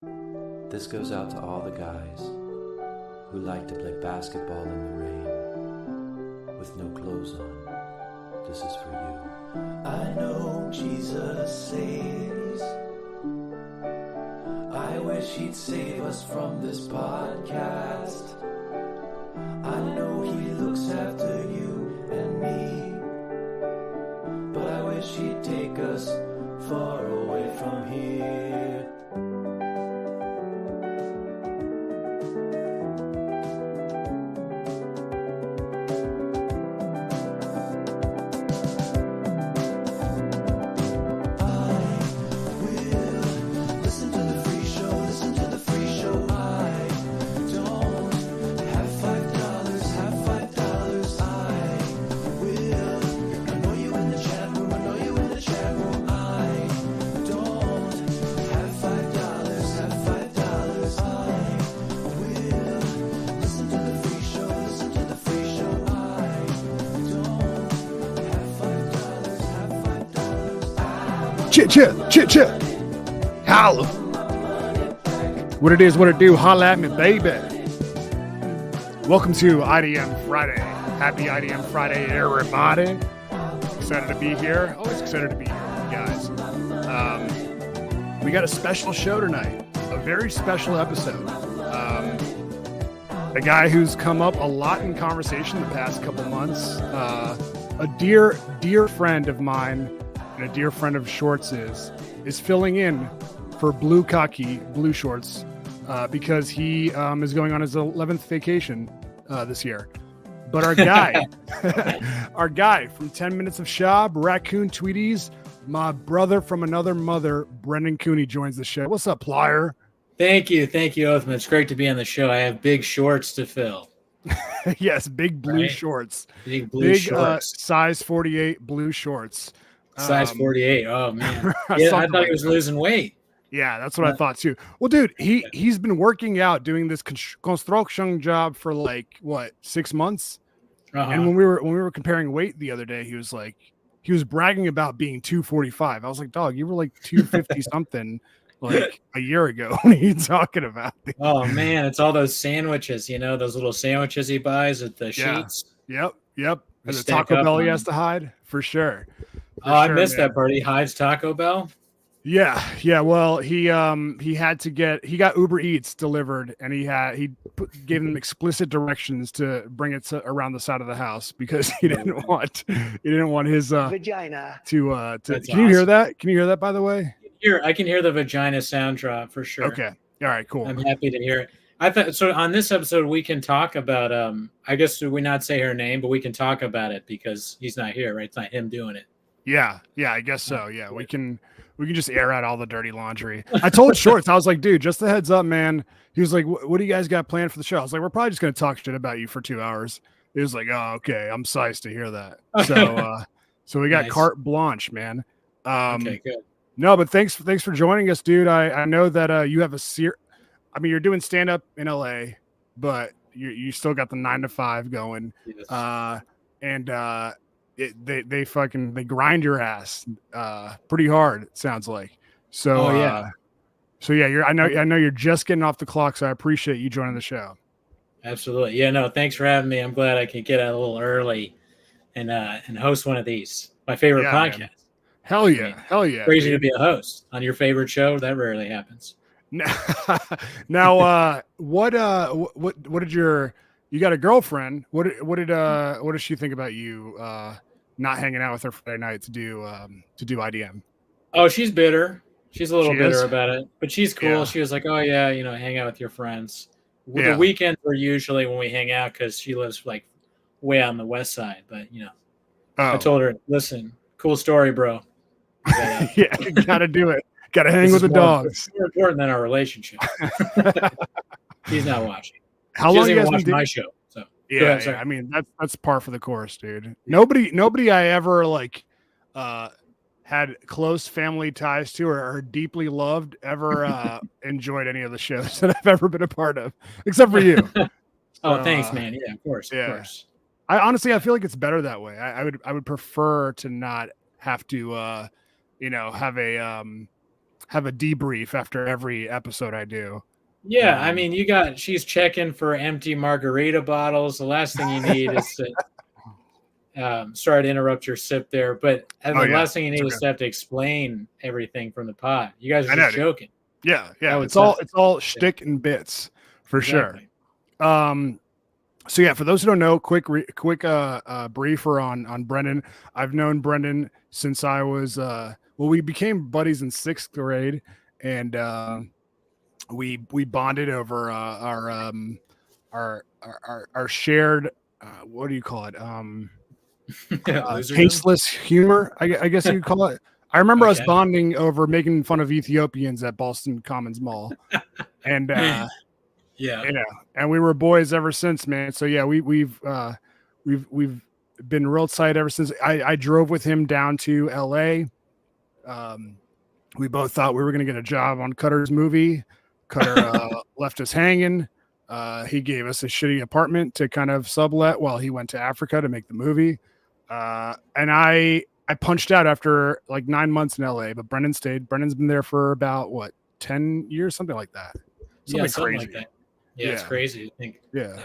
This goes out to all the guys who like to play basketball in the rain with no clothes on. This is for you. I know Jesus saves. I wish he'd save us from this podcast. I know he looks after you and me, but I wish he'd take us far away from here. Chit. Holla. What it is, what it do, holla at me, baby. Welcome to IDM Friday. Happy IDM Friday, everybody. Excited to be here. Always excited to be here, guys. We got a special show tonight. A very special episode. A guy who's come up a lot in conversation the past couple months. A dear friend of mine and a dear friend of Shorts is filling in for Blue Shorts because he is going on his 11th vacation this year. But our guy, our guy from 10 Minutes of Shab, Raccoon Tweeties, my brother from another mother, Brendan Cooney, joins the show. What's up, Plier? Thank you, Othman. It's great to be on the show. I have big shorts to fill. Yes, big blue shorts. Big blue shorts. Size 48 blue shorts. Size 48. Oh, man. Yeah, I thought he was losing weight. Yeah, that's what I thought too. Well, dude, he's been working out, doing this construction job for like, what, 6 months? And when we were comparing weight the other day, he was bragging about being 245. I was like, dog, you were like 250 something like a year ago. What are you talking about? Oh, man, it's all those sandwiches, those little sandwiches he buys at the sheets. Yep. And the Taco Bell he has to hide, for sure. I missed that part. He hides Taco Bell. Yeah. Well, he got Uber Eats delivered, and he gave them explicit directions to bring it around the side of the house because he didn't want his vagina to. Can awesome. you hear that? Can you hear that? By the way, I can hear the vagina sound drop for sure. Okay. All right. Cool. I'm happy to hear it. I thought so. On this episode, we can talk about. I guess we not say her name, but we can talk about it because he's not here, right? It's not him doing it. Yeah, I guess so. Yeah, we can just air out all the dirty laundry. I told Shorts, I was like, dude, just a heads up, man. He was like, what do you guys got planned for the show? I was like, we're probably just going to talk shit about you for 2 hours. He was like, oh, okay, I'm sized to hear that. So we got carte blanche, man. Okay, good. No, but thanks for joining us, dude. I know that you have you're doing stand up in LA, but you still got the 9 to 5 going. Yes. They grind your ass pretty hard, it sounds like. So I know you're just getting off the clock, so I appreciate you joining the show. Absolutely. Yeah, no, thanks for having me. I'm glad I could get out a little early and host one of these. My favorite podcast. Man. Hell yeah. Crazy to be a host on your favorite show. That rarely happens. Now, what did you got a girlfriend? What did she think about you not hanging out with her Friday night to do IDM? Oh, she's bitter. She's a little bitter about it, but she's cool. Yeah. She was like, "Oh yeah, hang out with your friends." The weekends are usually when we hang out because she lives like way on the west side. But I told her, "Listen, cool story, bro. You gotta do it. Gotta hang with the dogs. It's more important than our relationship." She's not watching. How long you guys watch my show? So yeah. I mean, that's par for the course, dude. Nobody I ever had close family ties to or deeply loved ever enjoyed any of the shows that I've ever been a part of, except for you. Thanks, man. Yeah, of course. I honestly feel like it's better that way. I would prefer to not have to have a have a debrief after every episode I do. Yeah, I mean, she's checking for empty margarita bottles. The last thing you need is to sorry to interrupt your sip there, but the last thing you need is to have to explain everything from the pod. You guys are just joking. Yeah. It's all shtick and bits for sure. So yeah, for those who don't know, quick briefer on Brendan. I've known Brendan since I was we became buddies in 6th grade, and we bonded over our shared what do you call it? Tasteless humor, I guess you could call it. I remember us bonding over making fun of Ethiopians at Boston Commons Mall, and and we were boys ever since, man. So yeah, we've been real tight ever since. I drove with him down to LA. We both thought we were going to get a job on Cutter's movie. Cutter left us hanging. He gave us a shitty apartment to kind of sublet while he went to Africa to make the movie. And I punched out after like 9 months in LA, but Brendan stayed. Brendan's been there for about 10 years, something like that. Something crazy. Like that. Yeah, it's crazy to think. Yeah.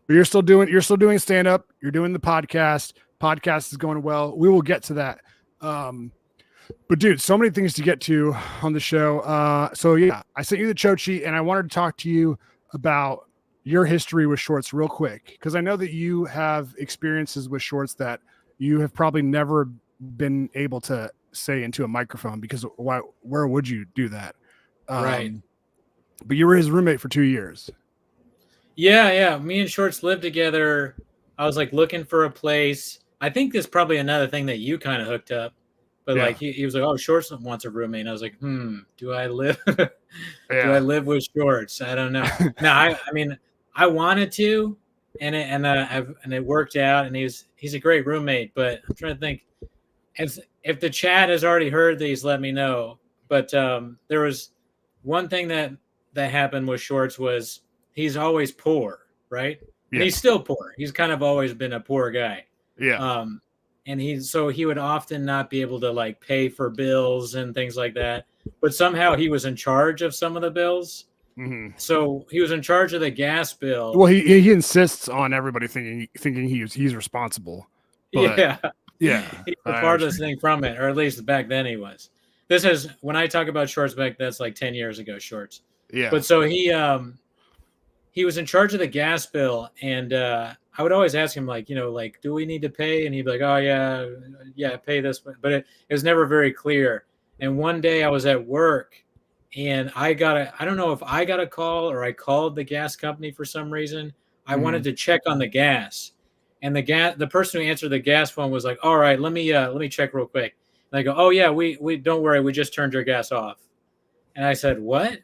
But you're still doing stand up. You're doing the podcast. Podcast is going well. We will get to that. But dude, so many things to get to on the show. So yeah, I sent you the show sheet, and I wanted to talk to you about your history with shorts real quick, because I know that you have experiences with shorts that you have probably never been able to say into a microphone, because where would you do that? Right. But you were his roommate for 2 years. Yeah. Me and Shorts lived together. I was like looking for a place. I think there's probably another thing that you kind of hooked up, but like he was like, "Oh, Shorts wants a roommate." And I was like, do I live? Do I live with Shorts? I don't know. No, I mean, I wanted to, and it worked out. And he's a great roommate. But I'm trying to think, if the chat has already heard these, let me know. But there was one thing that happened with Shorts was he's always poor, right? And he's still poor. He's kind of always been a poor guy. Yeah. And he would often not be able to like pay for bills and things like that. But somehow he was in charge of some of the bills. Mm-hmm. So he was in charge of the gas bill. Well, he insists on everybody thinking he's responsible. But, he's part of this thing from it, or at least back then he was. This is when I talk about Shorts back. That's like 10 years ago, Shorts. Yeah. But so he was in charge of the gas bill, and I would always ask him, like, do we need to pay? And he'd be like, oh yeah, pay this. But it was never very clear. And one day I was at work, and I don't know if I got a call or I called the gas company for some reason. I wanted to check on the gas, and the person who answered the gas phone was like, all right, let me check real quick. And I go, oh yeah, we don't worry, we just turned your gas off. And I said, what?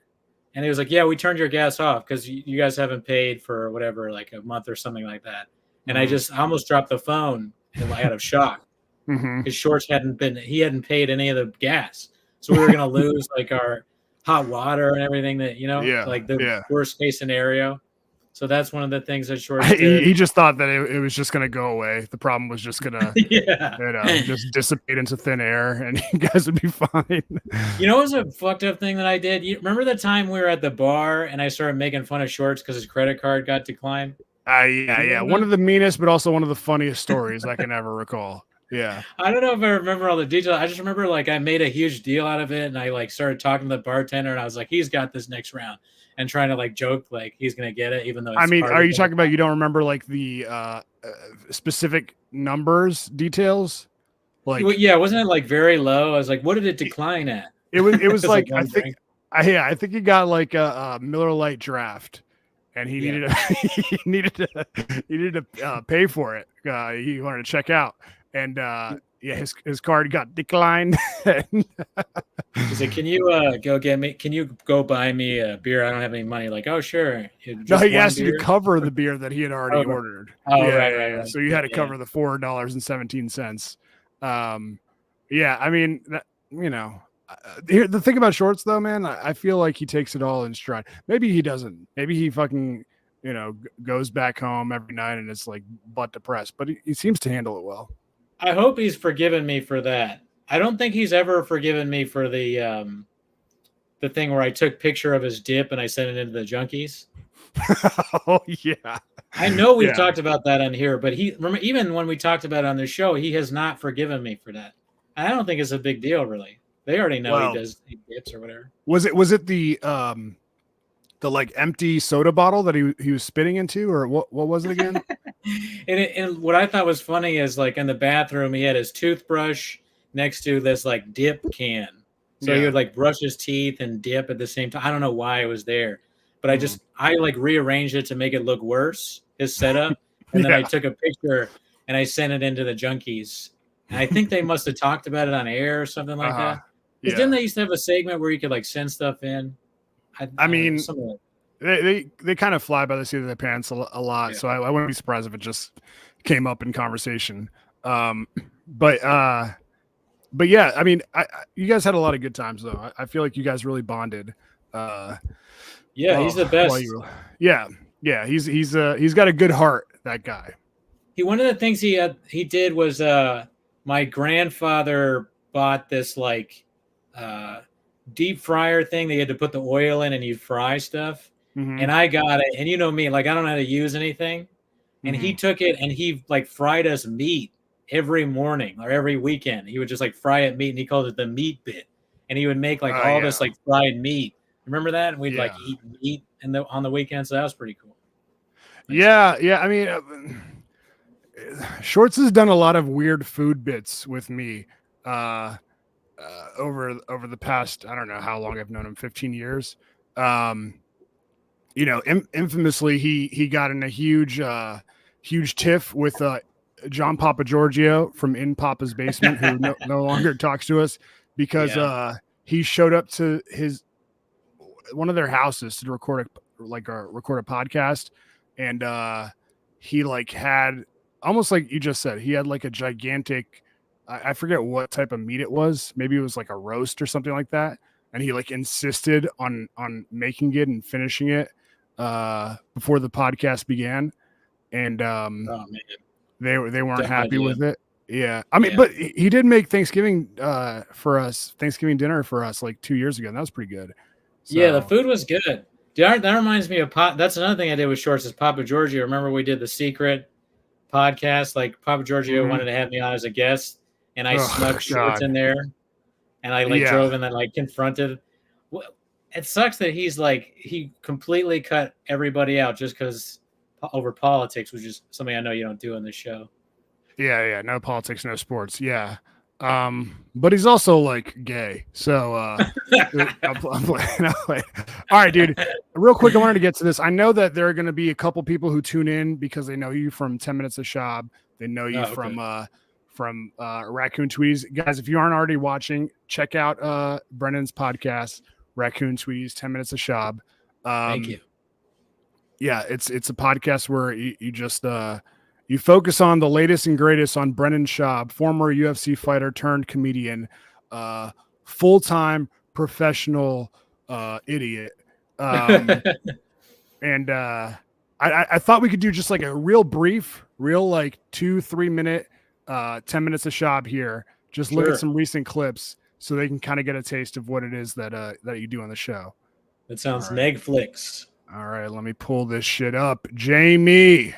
And he was like, yeah, we turned your gas off because you guys haven't paid for whatever, like a month or something like that. And I almost dropped the phone out of shock, because Shorts hadn't paid any of the gas. So we were going to lose like our hot water and everything that, like the worst case scenario. So that's one of the things that Shorts did. He just thought that it was just going to go away. The problem was just going to just dissipate into thin air, and you guys would be fine. You know what was a fucked up thing that I did? You remember the time we were at the bar and I started making fun of Shorts because his credit card got declined? Yeah. One of the meanest, but also one of the funniest stories I can ever recall. Yeah. I don't know if I remember all the details. I just remember like I made a huge deal out of it, and I like started talking to the bartender, and I was like, he's got this next round. And trying to like joke like he's gonna get it, even though I mean, are you talking about you don't remember like the specific numbers details? Like, yeah, wasn't it like very low? I was like, what did it decline at? It was like I think he got like a Miller Lite draft, and he needed to pay for it. He wanted to check out, and his card got declined. He's like, can you go buy me a beer? I don't have any money. Like, oh, sure. No, he asked you to cover the beer that he had already ordered. Oh, right. So you had to cover the $4.17. I mean, here, the thing about Shorts though, man, I feel like he takes it all in stride. Maybe he doesn't. Maybe he fucking, goes back home every night and it's like butt depressed, but he seems to handle it well. I hope he's forgiven me for that. I don't think he's ever forgiven me for the the thing where I took picture of his dip and I sent it into the junkies. Oh yeah. I know we've talked about that on here, but even when we talked about it on the show, he has not forgiven me for that. I don't think it's a big deal, really. They already know he dips or whatever. Was it the like empty soda bottle that he was spitting into, or what was it again? and what I thought was funny is like in the bathroom, he had his toothbrush next to this like dip can. So he would like brush his teeth and dip at the same time. I don't know why it was there, but I like rearranged it to make it look worse, his setup. And then I took a picture and I sent it into the junkies. And I think they must have talked about it on air or something like that. Because didn't they used to have a segment where you could like send stuff in? I mean, they kind of fly by the seat of their pants a lot. So I wouldn't be surprised if it just came up in conversation. But yeah, I mean, you guys had a lot of good times though. I feel like you guys really bonded. He's the best. He's got a good heart, that guy. One of the things he did was my grandfather bought this like deep fryer thing that you had to put the oil in and you'd fry stuff. And I got it, and you know me, like I don't know how to use anything. And he took it and he like fried us meat every morning or every weekend. He would just like fry it meat, and he called it the meat bit. And he would make like all this like fried meat. Remember that? And we'd like eat meat on the weekends. So that was pretty cool. Yeah. I mean, Shorts has done a lot of weird food bits with me over the past, I don't know how long I've known him, 15 years. Infamously, he got in a huge tiff with John Papa Giorgio from In Papa's Basement, who no longer talks to us because he showed up to one of their houses to record a podcast, and he like had, almost like you just said, he had like a gigantic, I forget what type of meat it was. Maybe it was like a roast or something like that. And he like insisted on making it and finishing it before the podcast began. And they weren't happy with it. Yeah. I mean, but he did make Thanksgiving dinner for us like 2 years ago. And that was pretty good. So, yeah, the food was good. That reminds me of that's another thing I did with Shorts is Papa Giorgio. Remember we did the secret podcast? Like Papa Giorgio wanted to have me on as a guest, and I snuck Shorts in there, and I like drove and then like confronted. It sucks that he completely cut everybody out just because over politics, which is something I know you don't do on this show. Yeah, no politics, no sports. Yeah. But he's also like gay. So I'm playing. All right, dude. Real quick, I wanted to get to this. I know that there are going to be a couple people who tune in because they know you from 10 Minutes of Shab. They know you from Raccoon Tweeties. Guys, if you aren't already watching, check out Brennan's podcast, Raccoon Tweeties, 10 Minutes of Shab. Thank you. Yeah, it's a podcast where you just you focus on the latest and greatest on Brennan Schaub, former UFC fighter turned comedian, full-time professional idiot. And I thought we could do just like a real brief, like 2-3 minute, 10 Minutes of Schaub here. Just look at some recent clips so they can kind of get a taste of what it is that you do on the show. That sounds Netflix. All right, let me pull this shit up. Jamie.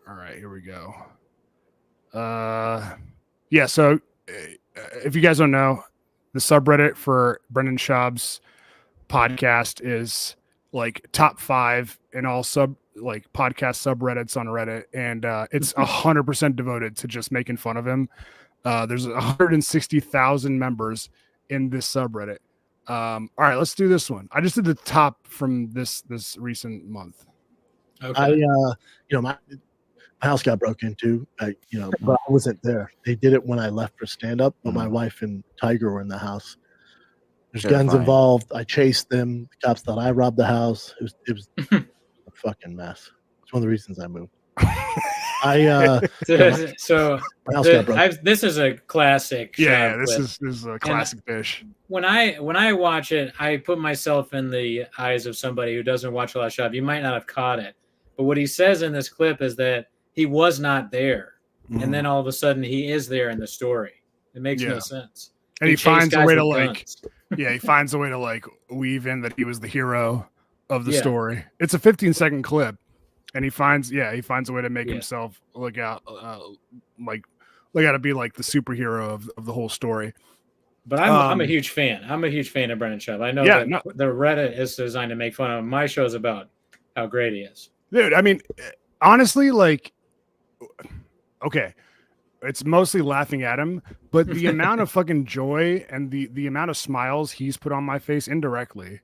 All right, here we go. So if you guys don't know, the subreddit for Brendan Schaub's podcast is like top 5 in all podcast subreddits on Reddit, and it's 100% devoted to just making fun of him. There's 160,000 members in this subreddit. All right, let's do this one. I just did the top from this recent month. Okay. My house got broke into, but I wasn't there. They did it when I left for stand-up, but my wife and Tiger were in the house. There's guns involved. I chased them. The cops thought I robbed the house. It was a fucking mess. It's one of the reasons I moved. This is a classic. Yeah, this is a classic dish. When I watch it, I put myself in the eyes of somebody who doesn't watch a lot of Schaub. You might not have caught it, but what he says in this clip is that he was not there, and then all of a sudden he is there in the story. It makes no sense. And he finds a way to like Yeah, he finds a way to like weave in that he was the hero of the story. It's a 15-second clip, and he finds a way to make himself look out like to be like the superhero of the whole story. But I'm a huge fan. I'm a huge fan of Brendan Schaub. I know that the Reddit is designed to make fun of him. My show is about how great he is. Dude, I mean, honestly, like, okay, it's mostly laughing at him, but the amount of fucking joy and the amount of smiles he's put on my face indirectly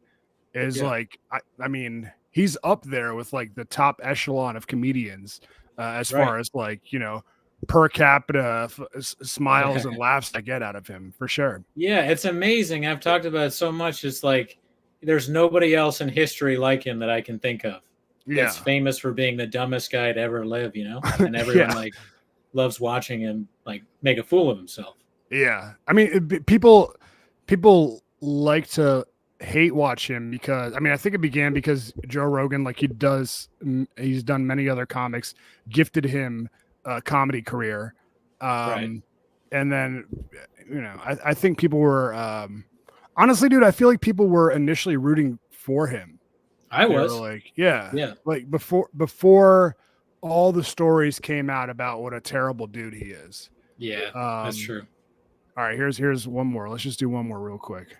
is like, I mean, he's up there with like the top echelon of comedians as far as like, you know, per capita smiles and laughs I get out of him for sure. Yeah, it's amazing. I've talked about it so much. It's like there's nobody else in history like him that I can think of. Yeah, that's famous for being the dumbest guy to ever live, you know, and everyone like loves watching him like make a fool of himself. Yeah, I mean, people like to hate watch him because I think it began because Joe Rogan, like he's done many other comics, gifted him a comedy career, and then you know I think people were honestly, dude, I feel like people were initially rooting for him. I was like, like before all the stories came out about what a terrible dude he is. Yeah, that's true. All right, here's one more. Let's just do one more real quick.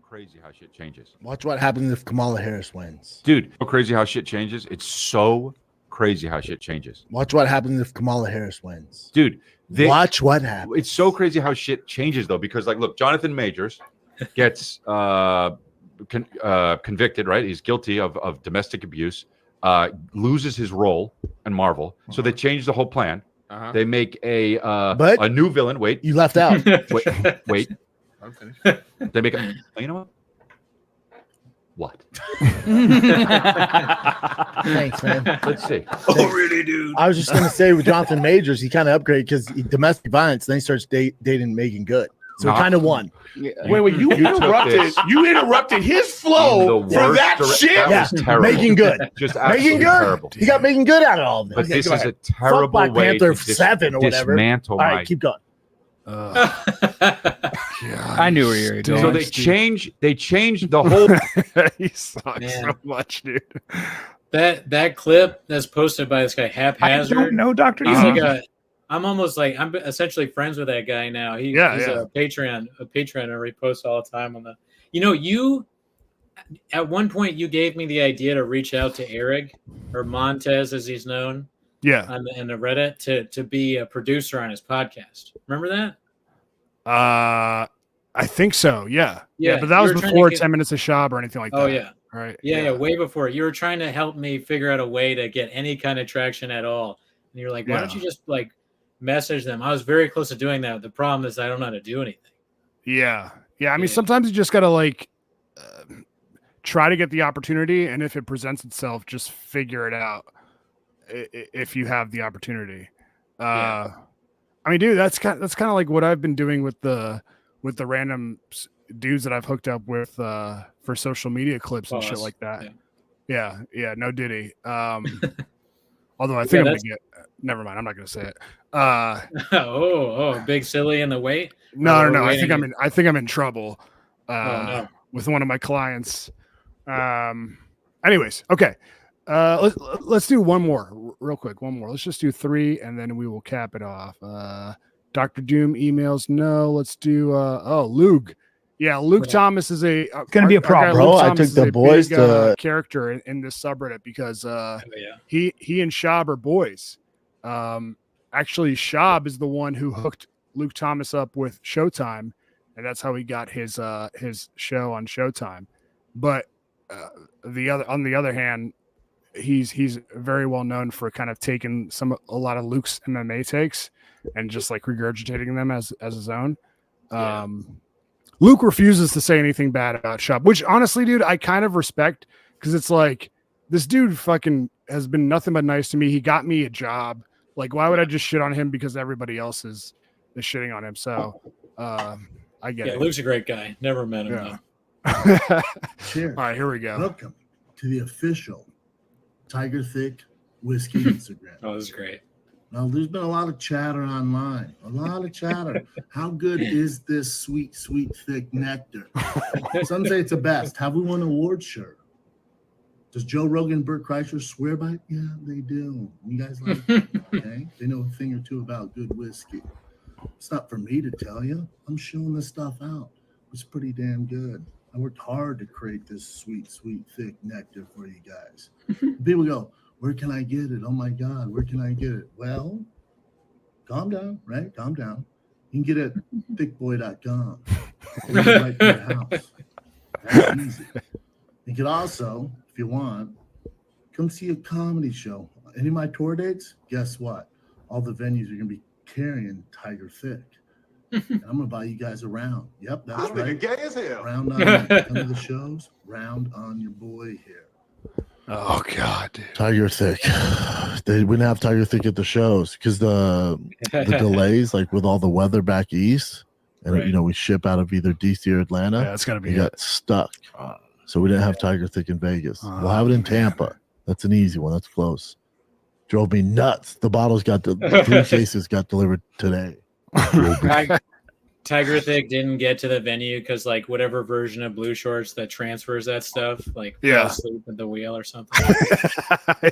Crazy how shit changes. Watch what happens if Kamala Harris wins. Dude, so crazy how shit changes. It's so crazy how shit changes. Watch what happens if Kamala Harris wins. Dude, watch what happens. It's so crazy how shit changes, though, because, like, look, Jonathan Majors gets convicted, right? He's guilty of domestic abuse, loses his role in Marvel. So they change the whole plan. They make a new villain. Wait. You left out. Wait. I'm finished. They make a. You know what? Thanks, man. Let's see. Oh, really, dude? I was just gonna say with Jonathan Majors, he kind of upgraded because domestic violence. Then he starts dating Megan Good, so he kind of won. Yeah. Wait, you interrupted. You interrupted his flow for that shit. That was terrible. Megan Good, just Megan Good. Terrible. He got Megan Good out of all of this. But this is a terrible Black way Panther to 7 or whatever. Dismantle all right, keep going. I knew where you were going. So they change the whole. He sucks so much, dude. That clip that's posted by this guy Haphazard. I don't know, Dr. He's like I'm almost like I'm essentially friends with that guy now. He's a Patreon, and reposts all the time on the. You know, you at one point you gave me the idea to reach out to Eric or Montez as he's known. Yeah, on the Reddit to be a producer on his podcast. Remember that? I think so. Yeah. But that was before 10 Minutes of Shab or anything like that. Oh yeah. All right. Yeah, way before. You were trying to help me figure out a way to get any kind of traction at all, and you're like, why don't you just like message them? I was very close to doing that. The problem is I don't know how to do anything. Yeah. I mean, sometimes you just gotta like try to get the opportunity, and if it presents itself, just figure it out. If you have the opportunity, I mean, dude, that's kind of like what I've been doing with the random dudes that I've hooked up with for social media clips and shit like that. Yeah, no Diddy. Although I think I'm gonna get. Never mind, I'm not gonna say it. Big silly in the wait. No. I think I'm in trouble. With one of my clients. Anyways, okay. Let's do one more real quick. One more. Let's just do 3 and then we will cap it off. Dr. Doom emails. No, let's do Luke. Yeah, Luke Thomas is going to be a problem, bro. I took the boys to character in this subreddit because he and Shab are boys. Actually, Shab is the one who hooked Luke Thomas up with Showtime, and that's how he got his show on Showtime. But on the other hand, he's very well known for kind of taking a lot of Luke's MMA takes and just like regurgitating them as his own. Luke refuses to say anything bad about Shab, which honestly, dude, I kind of respect because it's like this dude fucking has been nothing but nice to me. He got me a job. Like, why would I just shit on him because everybody else is shitting on him? So I get it. Luke's a great guy. Never met him though. Cheers. All right, here we go. Welcome to the official Tiger Thick Whiskey Instagram. Oh, this is great. Now, there's been a lot of chatter online. A lot of chatter. How good is this sweet, sweet, thick nectar? Some say it's the best. Have we won awards? Sure. Does Joe Rogan and Bert Kreischer swear by it? Yeah, they do. You guys like it? Okay. They know a thing or two about good whiskey. It's not for me to tell you. I'm showing this stuff out. It's pretty damn good. I worked hard to create this sweet, sweet, thick nectar for you guys. People go, where can I get it? Oh my God, where can I get it? Well, calm down, right? Calm down. You can get it at thickboy.com. Right to your house. That's easy. You could also, if you want, come see a comedy show. Any of my tour dates, guess what? All the venues are going to be carrying Tiger Thick. And I'm going to buy you guys around. Yep, that's right. Gay as hell. Round on me. Come to the shows, round on your boy here. Oh God, dude. Tiger Thick. They wouldn't have Tiger Thick at the shows because the delays, like with all the weather back east, and we ship out of either DC or Atlanta. Yeah, it's gonna be. Got stuck, so we didn't have Tiger Thick in Vegas. We'll have it in Tampa. That's an easy one. That's close. Drove me nuts. The bottles got 3 cases got delivered today. Tiger Thick didn't get to the venue because like whatever version of Blue Shorts that transfers that stuff fell asleep at the wheel or something.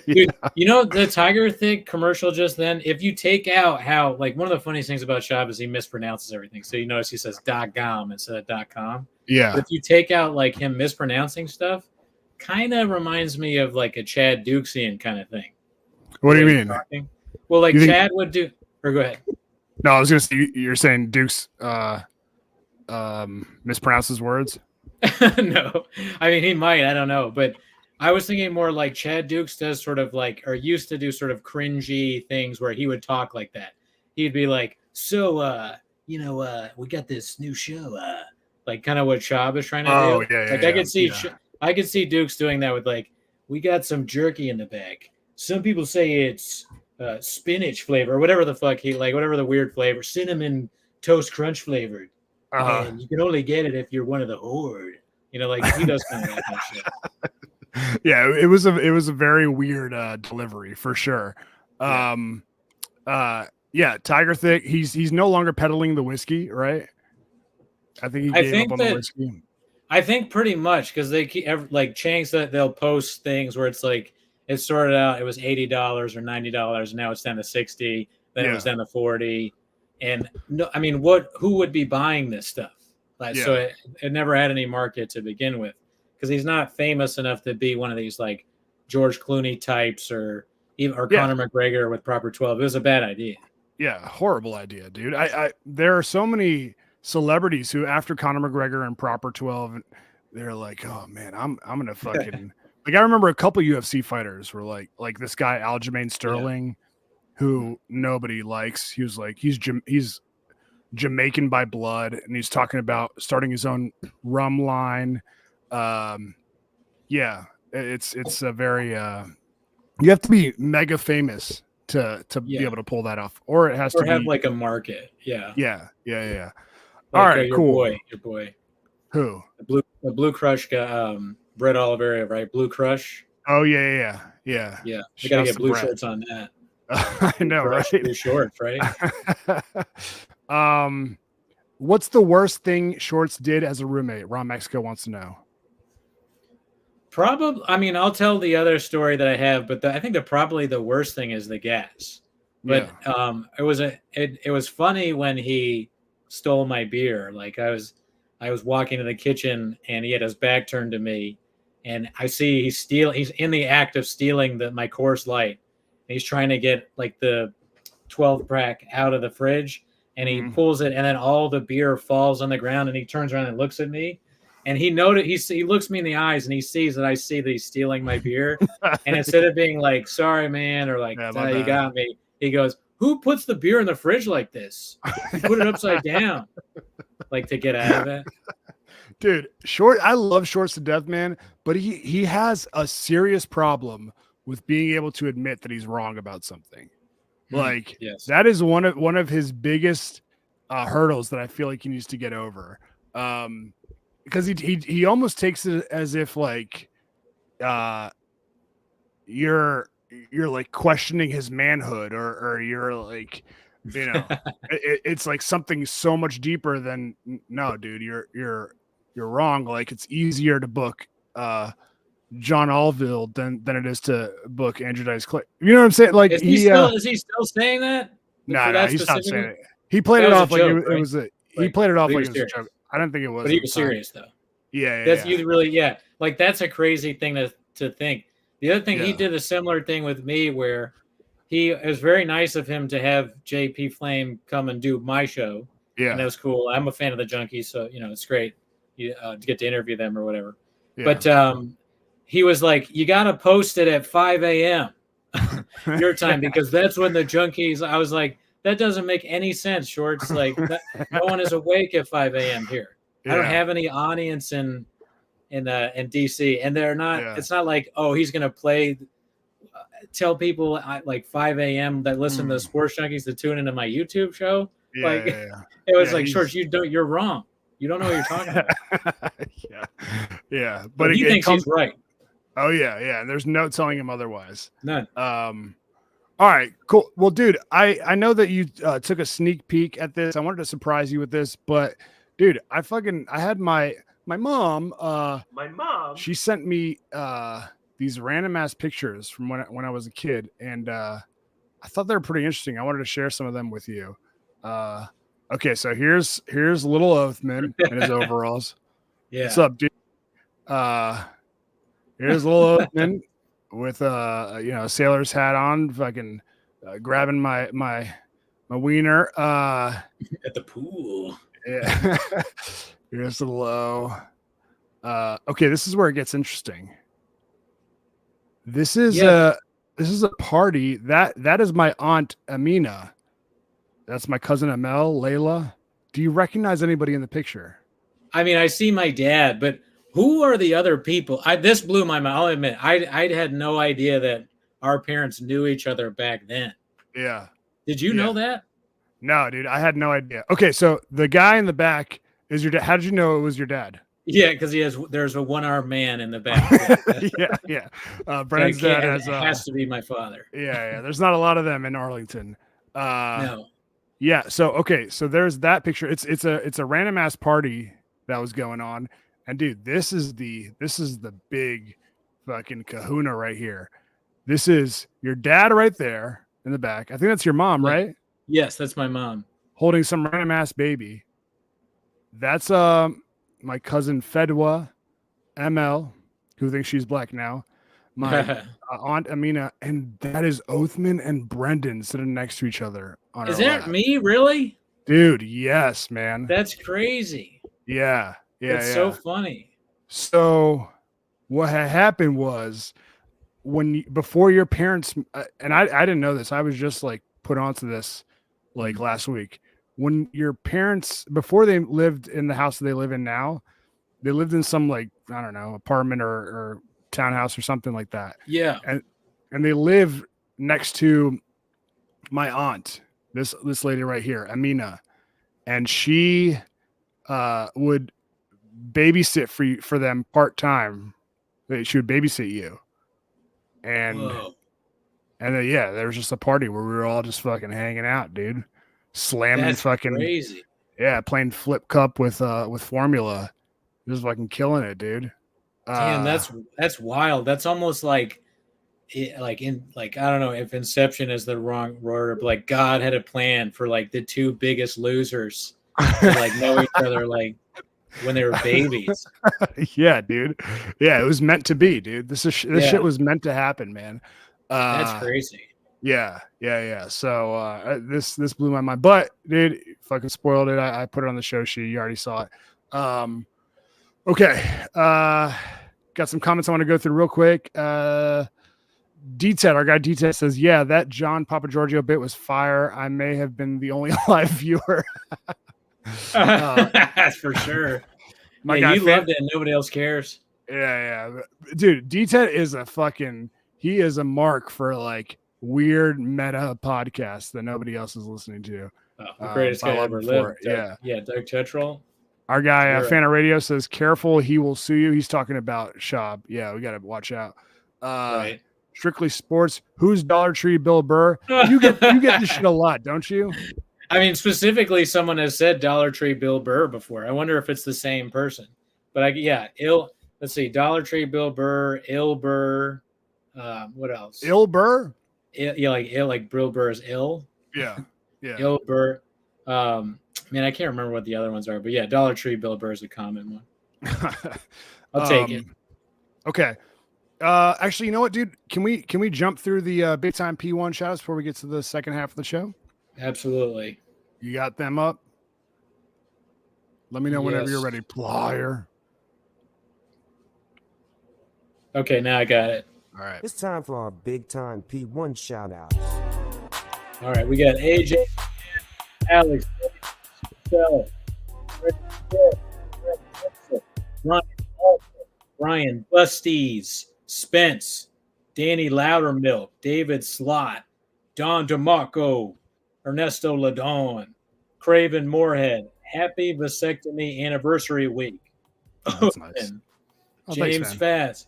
Dude, you know the Tiger Thick commercial just then, if you take out how like one of the funniest things about Shab is he mispronounces everything. So you notice he says .com instead of .com. Yeah. But if you take out like him mispronouncing stuff, kind of reminds me of like a Chad Dukesian kind of thing. What do you mean? Talking. Well, like Chad would do, or go ahead. No, I was gonna say you're saying Duke's mispronounces words. No, I mean he might. I don't know, but I was thinking more like Chad Dukes does sort of like, or used to do sort of cringy things where he would talk like that. He'd be like, "So, we got this new show," like kind of what Shab is trying to do. Oh yeah, like I could see Dukes doing that with like, "We got some jerky in the bag. Some people say it's." Spinach flavor or whatever the fuck whatever the weird flavor, cinnamon toast crunch flavored, and you can only get it if you're one of the horde. Like he does kind of that kind of shit. Yeah, it was a very weird delivery for sure. Tiger Thick, he's no longer peddling the whiskey, right? I think he gave up on the whiskey. I think pretty much because they keep like Chang's that they'll post things where it's like. It started out, it was $80 or $90, and now it's down to $60. Then it was down to $40. And no, I mean, who would be buying this stuff? So it never had any market to begin with, because he's not famous enough to be one of these like George Clooney types or Conor McGregor with Proper 12. It was a bad idea. Yeah, horrible idea, dude. There are so many celebrities who, after Conor McGregor and Proper 12, they're like, oh man, I'm gonna fucking. Like I remember a couple UFC fighters were like this guy Aljamain Sterling, who nobody likes. He was like he's Jamaican by blood, and he's talking about starting his own rum line. It's a very you have to be mega famous to be able to pull that off, or it has to have be, like a market. Yeah. Like, all right, cool. Your boy. Who? The Blue Crush guy. Brett Oliveira, right? Blue Crush. Oh yeah. You gotta get blue shorts on that. I know, Crush, right? Blue shorts, right? What's the worst thing Shorts did as a roommate? Ron Mexico wants to know. Probably. I mean, I'll tell the other story that I have, but I think probably the worst thing is the gas. But it was funny when he stole my beer. Like I was walking to the kitchen and he had his back turned to me. And I see he's in the act of stealing my Coors Light. And he's trying to get like the 12 pack out of the fridge, and he pulls it, and then all the beer falls on the ground, and he turns around and looks at me, and he looks me in the eyes, and he sees that he's stealing my beer. And instead of being like, sorry, man, or like, you got me, he goes, who puts the beer in the fridge like this? You put it upside down, like to get out of it. Dude, I love Shorts to death, man, but he has a serious problem with being able to admit that he's wrong about something. Like, that is one of his biggest hurdles that I feel like he needs to get over. Because he almost takes it as if like you're you're like questioning his manhood, or you're like, it's like something so much deeper than no, dude, you're wrong. Like it's easier to book John Allville than it is to book Andrew Dice Clay. You know what I'm saying? Like is he still saying that? No, he's not saying it. He played it off like it was a. He played it off like it was a joke. I don't think it was. But he was serious though. Yeah, that's really like that's a crazy thing to think. The other thing, he did a similar thing with me where it was very nice of him to have JP Flame come and do my show. Yeah, and that was cool. I'm a fan of the Junkies, so it's great to get to interview them or whatever. Yeah. But he was like, "You got to post it at 5 a.m. your time because that's when the Junkies." I was like, "That doesn't make any sense, Shorts. Like, no one is awake at 5 a.m. here. I don't have any audience in DC, and they're not. Yeah. It's not like he's gonna play." Tell people like 5 a.m. that listen to the Sports Junkies to tune into my YouTube show. It was like, Shorts, you're wrong. You don't know what you're talking about. yeah. But he thinks he's right. Oh yeah. There's no telling him otherwise. None. All right, cool. Well, dude, I know that you took a sneak peek at this. I wanted to surprise you with this, but dude, I had my mom. My mom. She sent me these random ass pictures from when I was a kid, and I thought they were pretty interesting. I wanted to share some of them with you. Okay, so here's little Oathman in his overalls. Yeah. What's up, dude? Here's little Oathman with a sailor's hat on, fucking grabbing my wiener at the pool. Yeah. Here's the low. Okay, this is where it gets interesting. This is a party that is my aunt Amina. That's my cousin Amel, Layla. Do you recognize anybody in the picture? I mean, I see my dad, but who are the other people? This blew my mind. I'll admit, I had no idea that our parents knew each other back then. Yeah. Did you know that? No, dude, I had no idea. Okay, so the guy in the back is your dad. How did you know it was your dad? Yeah, because there's a one-armed man in the back. Yeah. Brennan's dad has to be my father. Yeah. There's not a lot of them in Arlington. No. Yeah. So okay. So there's that picture. It's a random ass party that was going on, and dude, this is the big fucking kahuna right here. This is your dad right there in the back. I think that's your mom, right? Yes, that's my mom holding some random ass baby. That's my cousin Fedwa, ML, who thinks she's black now. My aunt Amina, and that is Oathman and Brendan sitting next to each other. Is that me, really? Dude, yes, man. That's crazy. Yeah. It's so funny. So what had happened was before your parents, and I didn't know this. I was just like put onto this like last week. When your parents, before they lived in the house that they live in now, they lived in some like, I don't know, apartment or townhouse or something like that. Yeah. And they live next to my aunt, this lady right here, Amina. And she would babysit for them part-time. She would babysit you. And then there was just a party where we were all just fucking hanging out, dude. Slamming. That's fucking crazy. Yeah, playing flip cup with formula. Just fucking killing it, dude. Damn, that's wild. That's almost like I don't know if Inception is the wrong word, but like God had a plan for like the two biggest losers to like know each other like when they were babies. Yeah, dude. Yeah, it was meant to be, dude. This shit was meant to happen, man. That's crazy. Yeah. So this blew my mind, but dude, fucking spoiled it. I put it on the show sheet. You already saw it. Okay. Got some comments I want to go through real quick. D-Ted, our guy D-Ted says, yeah, that John Papa Giorgio bit was fire. I may have been the only live viewer. That's for sure. You loved it and nobody else cares. Yeah. Dude, D-Ted is he is a mark for like weird meta podcasts that nobody else is listening to. The greatest guy ever lived. Doug Tetrol. Our guy, Fan of Radio, says, careful, he will sue you. He's talking about Shab. Yeah, we got to watch out. Right. Strictly Sports. Who's Dollar Tree Bill Burr? You get this shit a lot, don't you? I mean, specifically, someone has said Dollar Tree Bill Burr before. I wonder if it's the same person. But let's see, Dollar Tree Bill Burr, Ill Burr, what else? Ill Burr? Like Bill Burr is ill. Yeah. Ill Burr. Man, I can't remember what the other ones are, but yeah, Dollar Tree Bill Burr is a common one. I'll take it. Okay. Actually, you know what, dude? Can we jump through the big time P1 shoutouts before we get to the second half of the show? Absolutely. You got them up? Let me know whenever you're ready, Plier. Okay, now I got it. All right. It's time for our big time P1 shout out. All right, we got AJ, Alex, Brian, Busties, Spence, Danny Loudermilk, David Slott, Don DeMarco, Ernesto Ladon, Craven Moorhead. Happy vasectomy anniversary week. Oh, that's nice. James Fast,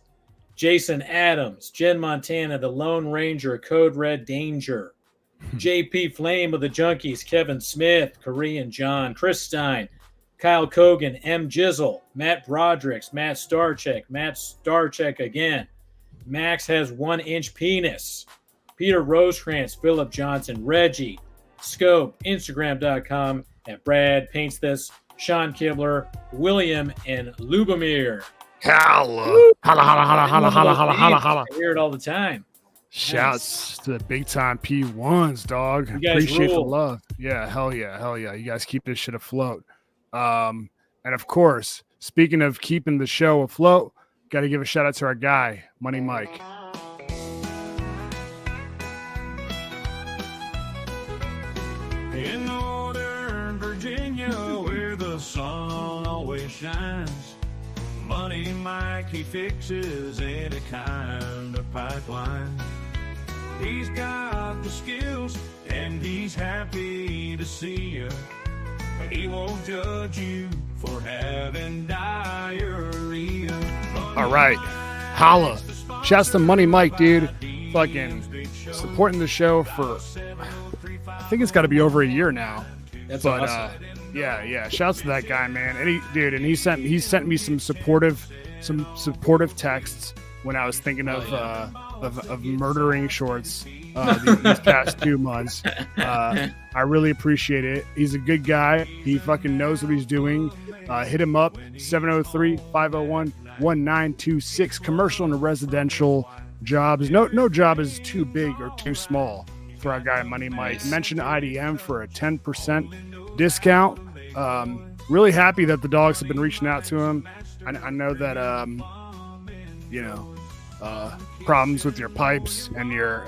Jason Adams, Jen Montana, the Lone Ranger, Code Red Danger, JP Flame of the Junkies, Kevin Smith, Korean John, Chris Stein, Kyle Kogan, M. Jizzle, Matt Broderick, Matt Starcheck again. Max has 1-inch penis. Peter Rosecrans, Philip Johnson, Reggie, Scope, Instagram.com at Brad Paints This, Sean Kibler, William, and Lubomir. Holla. I hear it all the time. Shouts to the big time P1s, dog. Appreciate the love. Yeah, hell yeah. You guys keep this shit afloat. And of course, speaking of keeping the show afloat, got to give a shout out to our guy, Money Mike. In northern Virginia, where the sun always shines, Money Mike, he fixes any kind of pipeline. He's got the skills, and he's happy to see you. He won't judge you for having diarrhea. All right. Holla. Shouts to Money Mike, dude. Fucking supporting the show for, I think it's got to be over a year now. That's awesome. Yeah. Shouts to that guy, man. And he sent me some supportive texts when I was thinking of murdering Shorts these past 2 months. I really appreciate it. He's a good guy. He fucking knows what he's doing. Hit him up, 703-501-1926. Commercial and residential jobs. No job is too big or too small for our guy Money Mike. Nice. Mention IDM for a 10% discount. Really happy that the dogs have been reaching out to him. I know that problems with your pipes and your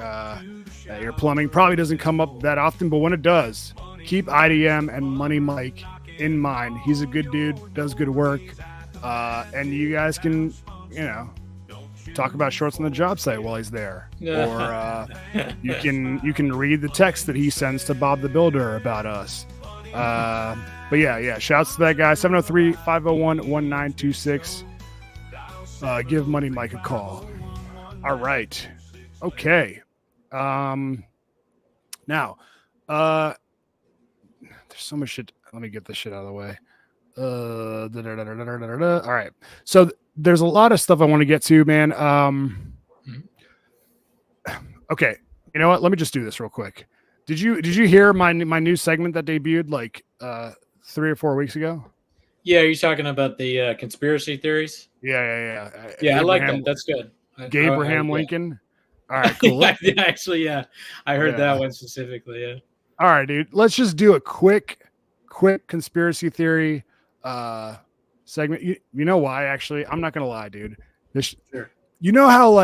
plumbing probably doesn't come up that often, but when it does, keep IDM and Money Mike in mind. He's a good dude, does good work, and you guys can talk about Shorts on the job site while he's there, or you can read the text that he sends to Bob the Builder about us. But yeah, shouts to that guy, 703-501-1926. Give Money Mike a call. All right. Okay. Now, there's so much shit. Let me get this shit out of the way. All right. So there's a lot of stuff I want to get to, man. Okay. You know what? Let me just do this real quick. Did you hear my new segment that debuted like 3 or 4 weeks ago? Yeah, are you talking about the conspiracy theories? Yeah. Yeah, I like them. That's good. Abraham Lincoln. All right, cool. Actually, I heard that one specifically. Yeah. All right, dude. Let's just do a quick conspiracy theory segment. You know why? Actually, I'm not gonna lie, dude. Sure. You know how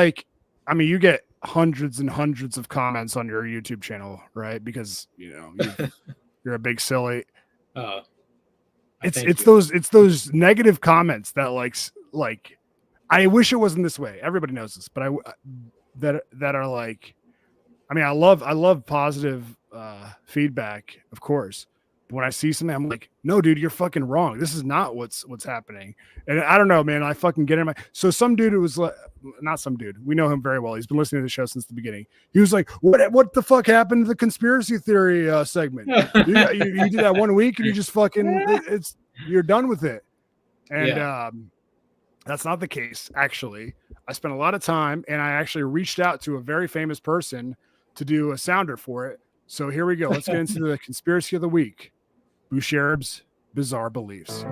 you get hundreds and hundreds of comments on your YouTube channel, right? Because you're a big silly. It's those negative comments that like I wish it wasn't this way. Everybody knows this, but that are like, I love positive feedback, of course, When I see something, I'm like, no, dude, you're fucking wrong. This is not what's happening. And I don't know, man. I fucking get in my. So some dude who was like, not some dude. We know him very well. He's been listening to the show since the beginning. He was like, what the fuck happened to the conspiracy theory segment? you did that 1 week and you just fucking you're done with it. And that's not the case. Actually, I spent a lot of time and I actually reached out to a very famous person to do a sounder for it. So here we go. Let's get into the conspiracy of the week. Boucherb's bizarre beliefs.